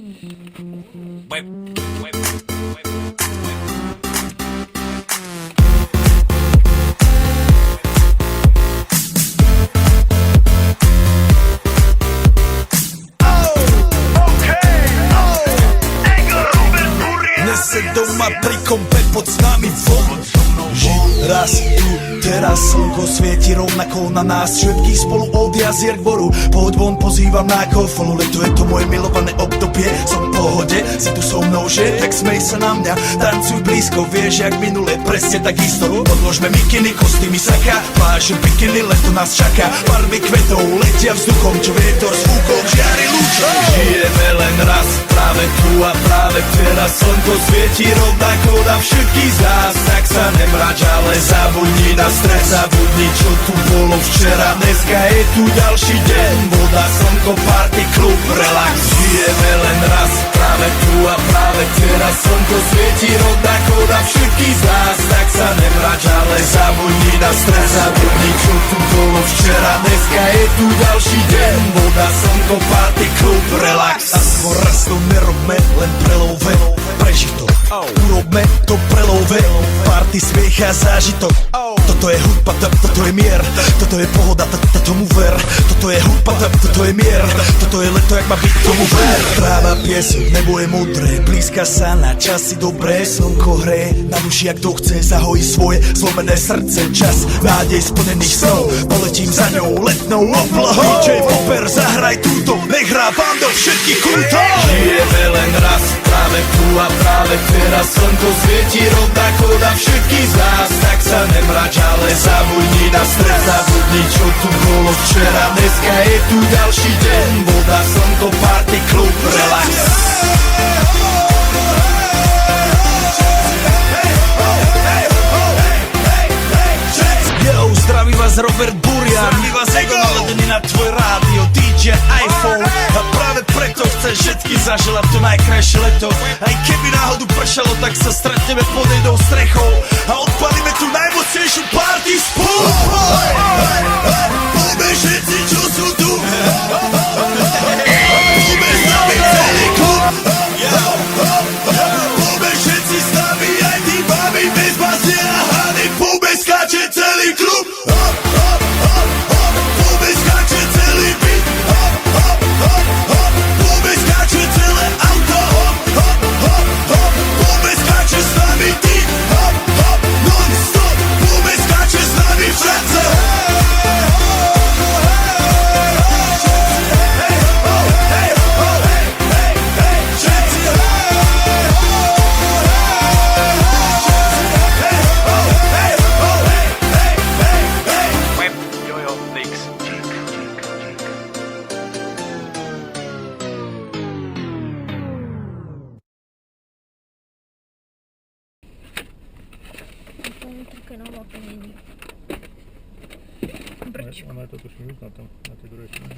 Nese doma pri kompe pod s nami von. Raz tu, teraz slnko svieti rovnako na nás všetkých spolu od jazier k boru. Pohoď von, pozývam na kofolu, leto je to moje milované obdobie. Som v pohode, si tu so mnou, že? Tak smej sa na mňa, tancuj blízko, vieš jak minule, presne tak isto. Odložme mikiny, kostýmy saka, pláže bikiny, leto nás čaká. Farby kvetov letia vzduchom, čo vietor s fúkom žiari lúčom. Žijeme len raz, práve tu a práve teraz slnko svieti rovnako na všetkých z nás. Tak sa nemrač, ale zabudni na stres, zabudni čo tu bolo včera. Dneska je tu ďalší deň, voda, slnko, party, klub, relax. Žijeme len raz, práve tu a práve teraz slnko svieti rovnako na všetkých z nás. Tak sa nemrač, ale zabudni na stres, zabudni čo tu bolo včera. Dneska je tu ďalší deň, voda, slnko, party, klub, relax. A skôr raz to nerobme, len prelove, prežitok. Urobme to prelove, party, smiech a zážitok. Toto je hudba, toto je mier, toto je pohoda, tomu ver. Toto je hudba, toto je mier, toto je leto, jak má byť, tomu ver. Tráva, piesok, nebo je modré, blízka sa na časy dobré. Slnko hreje na duši, jak to chce, zahojí svoje zlomené srdce. Čas nádej splnených snov, poletím za ňou letnou oblohou. DJ Popper, zahraj túto, nech hrá vám do všetkých kútov. Žijeme len raz, práve tu a práve teraz slnko svieti rovnako na všetkých z nás. Tak sa nemrač, ale zabudni na stres, zabudni čo tu bolo včera. Dneska je tu ďalší deň, voda, slnko, party, klub, relax. Yo, zdraví vás Robert Burian, zdraví vás Ego, naladený na tvoj rádio, DJ iPhone. A práve preto chcem všetky zaželať to najkrajšie leto. Aj keby náhodu pršalo, tak sa stretneme pod jednou strechou a odpalíme tu najmocnejšiu party spolu. Poďme všetci, čo sú tu, poďme s nami celý klub. Poďme všetci s nami, aj tí babi bez basie a hany. Poďme skáče celý klub. Poďme skáče celý byt. Poďme skáče celé auto. Poďme skáče s nami ty. Non-stop. Poďme skáče s nami všetci. Ona je to tuším na tej druhej strane.